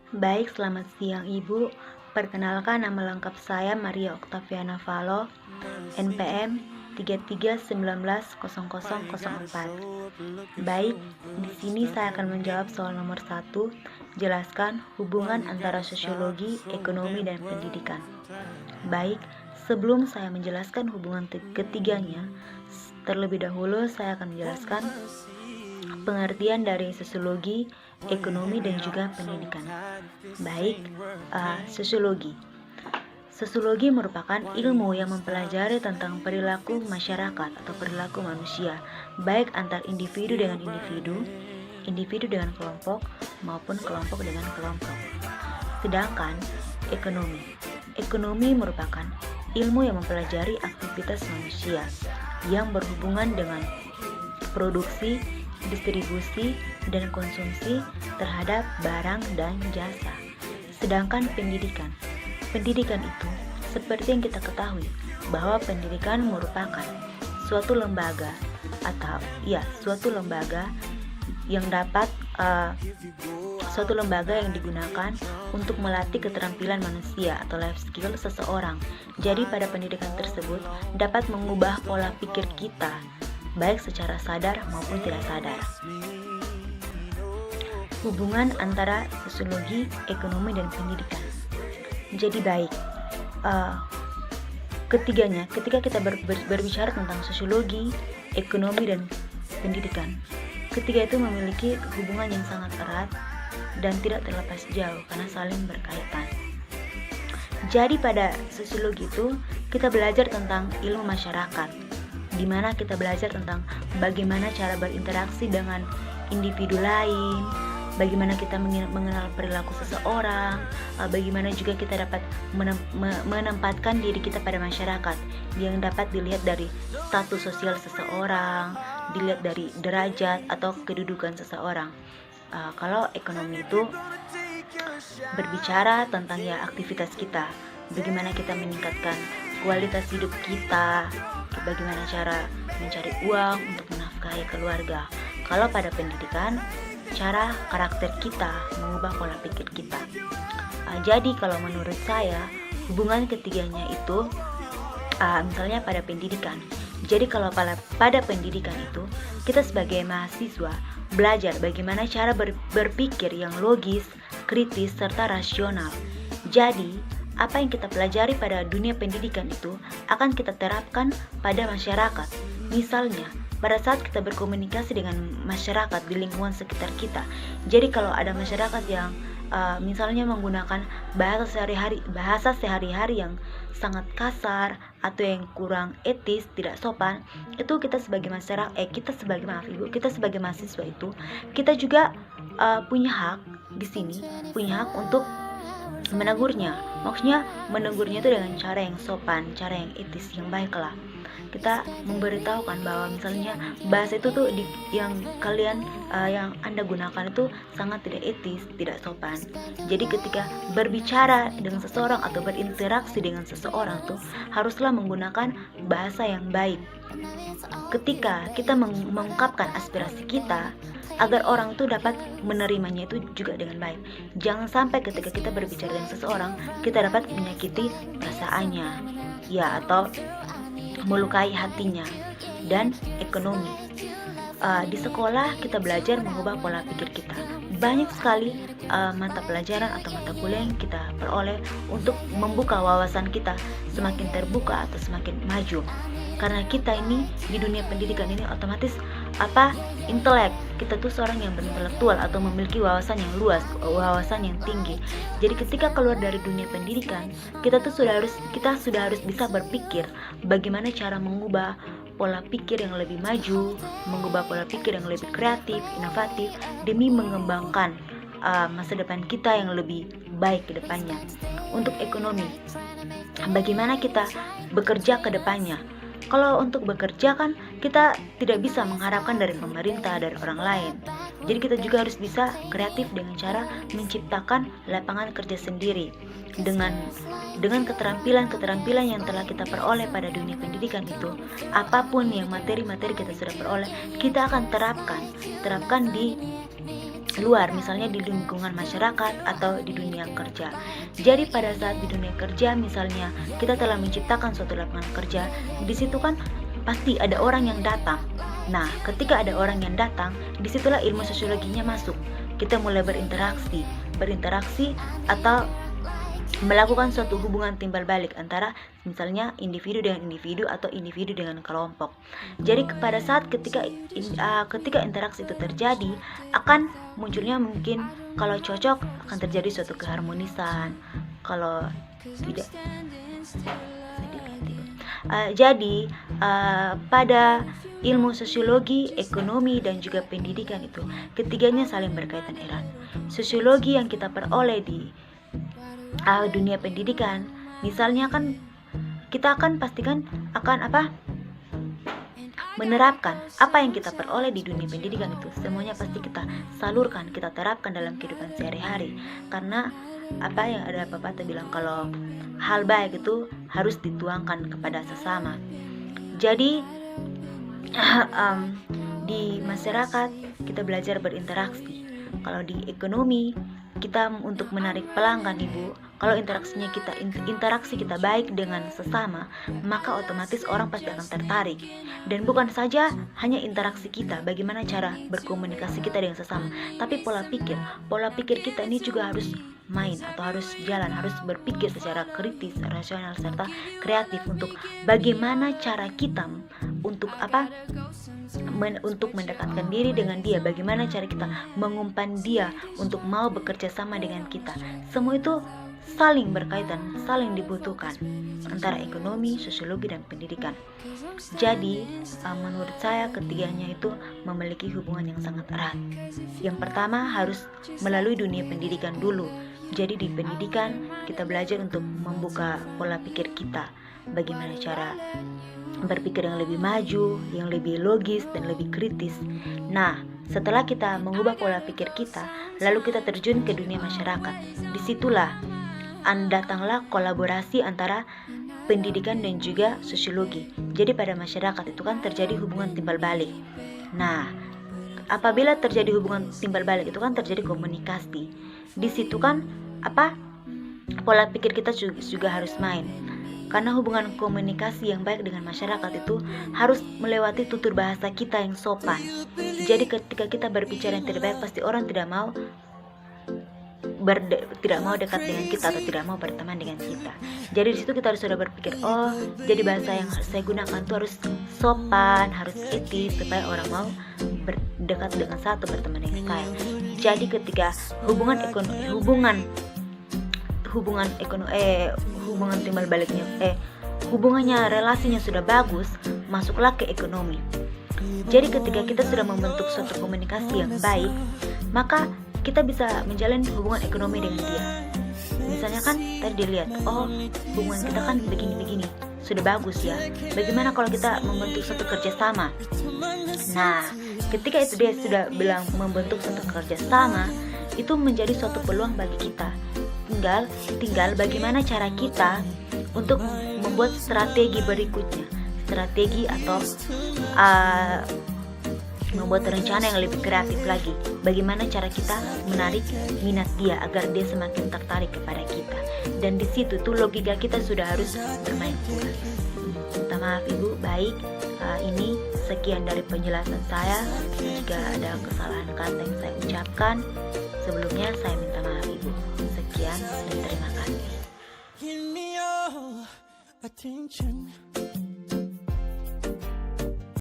Baik, selamat siang Ibu. Perkenalkan nama lengkap saya Maria Oktaviana Valo, NPM 33190004. Baik, di sini saya akan menjawab soal nomor 1. Jelaskan hubungan antara sosiologi, ekonomi, dan pendidikan. Baik, sebelum saya menjelaskan hubungan ketiganya, terlebih dahulu saya akan menjelaskan pengertian dari sosiologi, ekonomi, dan juga pendidikan. Baik, sosiologi. Sosiologi merupakan ilmu yang mempelajari tentang perilaku masyarakat atau perilaku manusia, baik antar individu dengan individu, individu dengan kelompok, maupun kelompok dengan kelompok. Sedangkan ekonomi. Ekonomi merupakan ilmu yang mempelajari aktivitas manusia yang berhubungan dengan produksi, distribusi, dan konsumsi terhadap barang dan jasa. Sedangkan pendidikan. Pendidikan itu seperti yang kita ketahui bahwa pendidikan merupakan suatu lembaga yang dapat suatu lembaga yang digunakan untuk melatih keterampilan manusia atau life skill seseorang. Jadi pada pendidikan tersebut dapat mengubah pola pikir kita baik secara sadar maupun tidak sadar. Hubungan antara sosiologi, ekonomi, dan pendidikan. Jadi baik, ketiganya ketika kita berbicara tentang sosiologi, ekonomi, dan pendidikan, ketiga itu memiliki hubungan yang sangat erat dan tidak terlepas jauh karena saling berkaitan. Jadi pada sosiologi itu kita belajar tentang ilmu masyarakat, di mana kita belajar tentang bagaimana cara berinteraksi dengan individu lain, bagaimana kita mengenal perilaku seseorang, bagaimana juga kita dapat menempatkan diri kita pada masyarakat yang dapat dilihat dari status sosial seseorang, dilihat dari derajat atau kedudukan seseorang. Kalau ekonomi itu berbicara tentang aktivitas kita, bagaimana kita meningkatkan kualitas hidup kita, bagaimana cara mencari uang untuk menafkahi keluarga. Kalau pada pendidikan, cara karakter kita mengubah pola pikir kita. Jadi kalau menurut saya hubungan ketiganya itu misalnya pada pendidikan. Jadi kalau pada pendidikan itu kita sebagai mahasiswa belajar bagaimana cara berpikir yang logis, kritis, serta rasional. Jadi apa yang kita pelajari pada dunia pendidikan itu akan kita terapkan pada masyarakat. Misalnya pada saat kita berkomunikasi dengan masyarakat di lingkungan sekitar kita. Jadi kalau ada masyarakat yang misalnya menggunakan bahasa sehari-hari yang sangat kasar atau yang kurang etis, tidak sopan, itu kita sebagai mahasiswa itu kita juga punya hak di sini, punya hak untuk menegurnya. Maksudnya menegurnya itu dengan cara yang sopan, cara yang etis, yang baiklah. Kita memberitahukan bahwa misalnya bahasa itu tuh yang Anda gunakan itu sangat tidak etis, tidak sopan. Jadi ketika berbicara dengan seseorang atau berinteraksi dengan seseorang tuh haruslah menggunakan bahasa yang baik. Ketika kita mengungkapkan aspirasi kita agar orang itu dapat menerimanya itu juga dengan baik. Jangan sampai ketika kita berbicara dengan seseorang kita dapat menyakiti perasaannya, atau melukai hatinya. Dan ekonomi. Di sekolah kita belajar mengubah pola pikir kita. Banyak sekali mata pelajaran atau mata kuliah yang kita peroleh untuk membuka wawasan kita semakin terbuka atau semakin maju. Karena kita ini di dunia pendidikan ini otomatis intelek. Kita tuh seorang yang berintelektual atau memiliki wawasan yang luas, wawasan yang tinggi. Jadi ketika keluar dari dunia pendidikan, kita sudah harus bisa berpikir bagaimana cara mengubah pola pikir yang lebih maju, mengubah pola pikir yang lebih kreatif, inovatif demi mengembangkan masa depan kita yang lebih baik ke depannya. Untuk ekonomi, bagaimana kita bekerja ke depannya? Kalau untuk bekerja kan kita tidak bisa mengharapkan dari pemerintah, dari orang lain. Jadi kita juga harus bisa kreatif dengan cara menciptakan lapangan kerja sendiri. Dengan keterampilan yang telah kita peroleh pada dunia pendidikan itu, apapun yang materi-materi kita sudah peroleh, kita akan terapkan di luar, misalnya di lingkungan masyarakat atau di dunia kerja. Jadi pada saat di dunia kerja misalnya kita telah menciptakan suatu lapangan kerja, di situ kan pasti ada orang yang datang. Nah, ketika ada orang yang datang, disitulah ilmu sosiologinya masuk. Kita mulai berinteraksi atau melakukan suatu hubungan timbal balik antara misalnya individu dengan individu atau individu dengan kelompok. Jadi pada saat ketika interaksi itu terjadi, akan munculnya mungkin kalau cocok akan terjadi suatu keharmonisan, kalau tidak jadi pada ilmu sosiologi, ekonomi, dan juga pendidikan itu ketiganya saling berkaitan erat. Sosiologi yang kita peroleh di dunia pendidikan, misalnya kan kita akan pastikan akan menerapkan apa yang kita peroleh di dunia pendidikan itu, semuanya pasti kita salurkan, kita terapkan dalam kehidupan sehari-hari. Karena apa yang ada pepatah bilang kalau hal baik itu harus dituangkan kepada sesama. Jadi di masyarakat kita belajar berinteraksi. Kalau di ekonomi kita untuk menarik pelanggan, Ibu, kalau interaksi kita baik dengan sesama, maka otomatis orang pasti akan tertarik. Dan bukan saja hanya interaksi kita, bagaimana cara berkomunikasi kita dengan sesama, tapi pola pikir kita ini juga harus main atau harus jalan, harus berpikir secara kritis, rasional, serta kreatif untuk bagaimana cara kita untuk untuk mendekatkan diri dengan dia, bagaimana cara kita mengumpan dia untuk mau bekerja sama dengan kita. Semua itu saling berkaitan, saling dibutuhkan antara ekonomi, sosiologi, dan pendidikan. Jadi menurut saya ketiganya itu memiliki hubungan yang sangat erat. Yang pertama harus melalui dunia pendidikan dulu. Jadi di pendidikan kita belajar untuk membuka pola pikir kita, bagaimana cara berpikir yang lebih maju, yang lebih logis dan lebih kritis. Nah, setelah kita mengubah pola pikir kita, lalu kita terjun ke dunia masyarakat. Disitulah datanglah kolaborasi antara pendidikan dan juga sosiologi. Jadi pada masyarakat itu kan terjadi hubungan timbal balik. Nah, apabila terjadi hubungan timbal balik itu kan terjadi komunikasi. Di situ kan pola pikir kita juga harus main. Karena hubungan komunikasi yang baik dengan masyarakat itu harus melewati tutur bahasa kita yang sopan. Jadi ketika kita berbicara yang tidak baik, pasti orang tidak mau dekat dengan kita atau tidak mau berteman dengan kita. Jadi di situ kita harus sudah berpikir, oh, jadi bahasa yang saya gunakan itu harus sopan, harus etis supaya orang mau berdekat dengan saya atau berteman dengan saya. Jadi ketika hubungan timbal baliknya hubungannya, relasinya sudah bagus, masuklah ke ekonomi. Jadi ketika kita sudah membentuk suatu komunikasi yang baik, maka kita bisa menjalin hubungan ekonomi dengan dia. Misalnya kan tadi dilihat, oh, hubungan kita kan begini-begini, sudah bagus ya. Bagaimana kalau kita membentuk suatu kerjasama? Nah, ketika itu dia sudah bilang membentuk suatu kerjasama, itu menjadi suatu peluang bagi kita. Tinggal bagaimana cara kita untuk membuat strategi berikutnya, strategi atau membuat rencana yang lebih kreatif lagi. Bagaimana cara kita menarik minat dia agar dia semakin tertarik kepada kita. Dan di situ tuh logika kita sudah harus bermain pula. Minta maaf Ibu, baik. Ini sekian dari penjelasan saya. Jika ada kesalahan kata yang saya ucapkan, sebelumnya saya minta maaf Ibu. Sekian dan terima kasih.